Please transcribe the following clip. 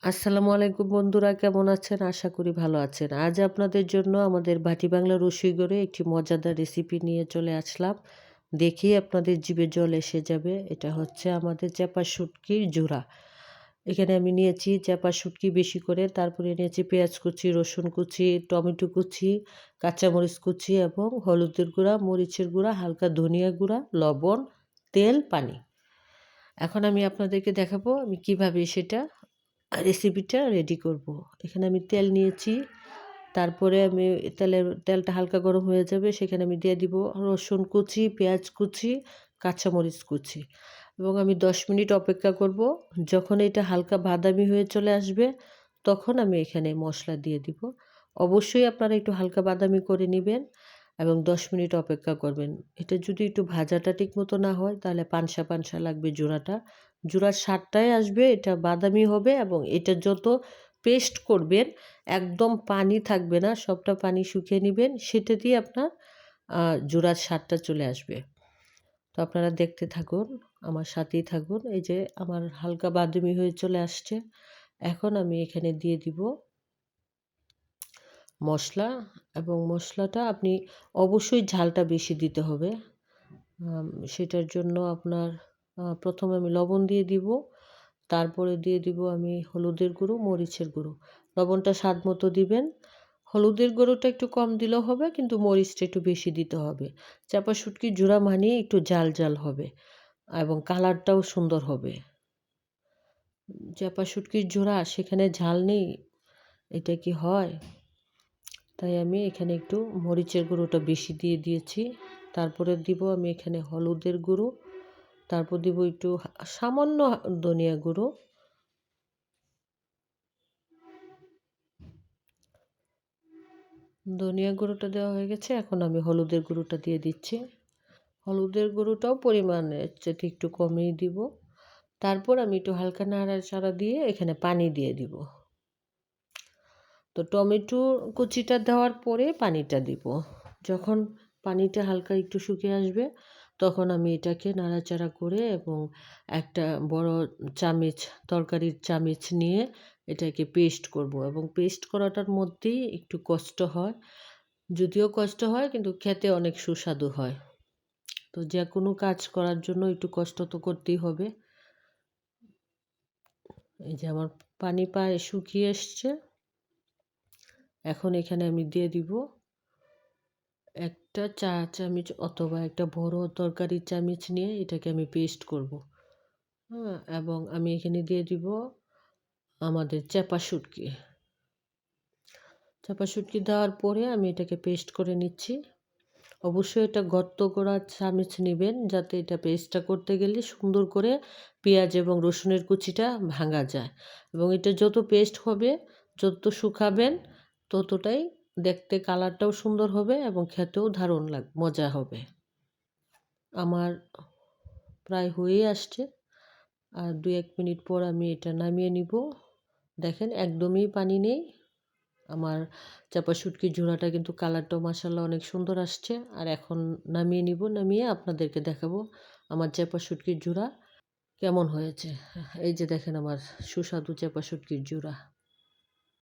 আসসালামু আলাইকুম বন্ধুরা, কেমন আছেন? আশা করি ভালো আছেন। আজ আপনাদের জন্য আমাদের ভাটি বাংলা রসুইগড়ে একটি মজাদার রেসিপি নিয়ে চলে আসলাম। দেখেই আপনাদের জিভে জল এসে যাবে। এটা হচ্ছে আমাদের চ্যাপা শুটকির জোড়া। এখানে আমি নিয়েছি চ্যাপা শুটকি বেশি করে, তারপরে নিয়েছি পেঁয়াজ কুচি, রসুন কুচি, টমেটো কুচি, কাঁচামরিচ কুচি এবং হলুদের গুঁড়া, মরিচের গুঁড়া, হালকা ধনিয়া গুঁড়া, লবণ, তেল, পানি। এখন আমি আপনাদেরকে দেখাবো আমি কিভাবে সেটা রেসিপিটা রেডি করব। এখানে আমি তেল নিয়েছি, তারপরে আমি তেলটা হালকা গরম হয়ে যাবে, সেখানে আমি দিয়ে দিব রসুন কুচি, পেঁয়াজ কুচি, কাঁচামরিচ কুচি এবং আমি 10 মিনিট অপেক্ষা করব। যখন এটা হালকা বাদামি হয়ে চলে আসবে তখন আমি এখানে মশলা দিয়ে দিব। অবশ্যই আপনারা একটু হালকা বাদামি করে নেবেন এবং 10 মিনিট অপেক্ষা করবেন। এটা যদি একটু ভাজাটা ঠিকমতো না হয় তাহলে পানসা পানসা লাগবে জোড়াটা। জোড়ার স্বাদটাই আসবে, এটা বাদামি হবে এবং এটা যত পেস্ট করবেন একদম পানি থাকবে না, সবটা পানি শুকিয়ে নেবেন, সেটা দিয়ে আপনার জোড়ার স্বাদটা চলে আসবে। তো আপনারা দেখতে থাকুন, আমার সাথেই থাকুন। এই যে আমার হালকা বাদামি হয়ে চলে আসছে। এখন আমি এখানে দিয়ে দিব মশলা এবং মশলাটা আপনি অবশ্যই ঝালটা বেশি দিতে হবে। সেটার জন্য আপনার প্রথমে আমি লবণ দিয়ে দিব, তারপরে দিয়ে দিব আমি হলুদের গুঁড়ো, মরিচের গুঁড়ো। লবণটা স্বাদ মতো দিবেন। হলুদের গুঁড়োটা একটু কম দিলেও হবে, কিন্তু মরিচটা একটু বেশি দিতে হবে। চাপা শুটকির জোড়া মানেই একটু জাল জাল হবে এবং কালারটাও সুন্দর হবে। চাপা শুটকির জোড়া, সেখানে ঝাল নেই, এটা কি হয়? তাই আমি এখানে একটু মরিচের গুঁড়োটা বেশি দিয়ে দিয়েছি। তারপরে দিব আমি এখানে হলুদের গুঁড়ো, তারপর দিব একটু সামান্য ধনিয়া গুঁড়ো, ধনিয়া গুঁড়োটা দেওয়া হয়ে গেছে। এখন আমি হলুদের গুঁড়োটা দিয়ে দিচ্ছি। হলুদের গুঁড়োটাও পরিমাণের চেয়ে একটু কমিয়ে দিব। তারপর আমি একটু হালকা নাড়াচাড়া দিয়ে এখানে পানি দিয়ে দিব। তো টমেটো কুচিটা দেওয়ার পরে পানিটা দিব। যখন পানিটা হালকা একটু শুকিয়ে আসবে তখন আমি এটাকে নাড়াচাড়া করে এবং একটা বড় চামচ, তরকারির চামচ নিয়ে এটাকে পেস্ট করব এবং পেস্ট করাটার মধ্যেই একটু কষ্ট হয়। যদিও কষ্ট হয় কিন্তু খেতে অনেক সুস্বাদু হয়। তো যে কোনো কাজ করার জন্য একটু কষ্ট তো করতেই হবে। এই যে আমার পানি প্রায় শুকিয়ে এসছে। এখন এখানে আমি দিয়ে দিব একটা চা চামচ অথবা একটা বড় তরকারির চামচ নিয়ে এটাকে আমি পেস্ট করব। হ্যাঁ, এবং আমি এখানে দিয়ে দিব আমাদের চাপা শুটকি। চাপা শুটকি দেওয়ার পরে আমি এটাকে পেস্ট করে নিচ্ছি। অবশ্যই এটা গর্ত করা চামচ নেবেন, যাতে এটা পেস্টটা করতে গেলে সুন্দর করে পেঁয়াজ এবং রসুনের কুচিটা ভাঙা যায় এবং এটা যত পেস্ট হবে, যত শুকাবেন ততটাই দেখতে কালারটাও সুন্দর হবে এবং খেতেও দারুণ মজা হবে। আমার প্রায় হয়ে আসছে, আর 2-1 মিনিট পর আমি এটা নামিয়ে নিব। দেখেন একদমই পানি নেই। আমার চাপা শুটকির ঝোড়াটা কিন্তু কালারটাও মাশাআল্লাহ অনেক সুন্দর আসছে। আর এখন নামিয়ে নিব, নামিয়ে আপনাদেরকে দেখাবো আমার চাপা শুটকির ঝোড়া কেমন হয়েছে। এই যে দেখেন আমার সুস্বাদু চাপা শুটকির ঝোড়া।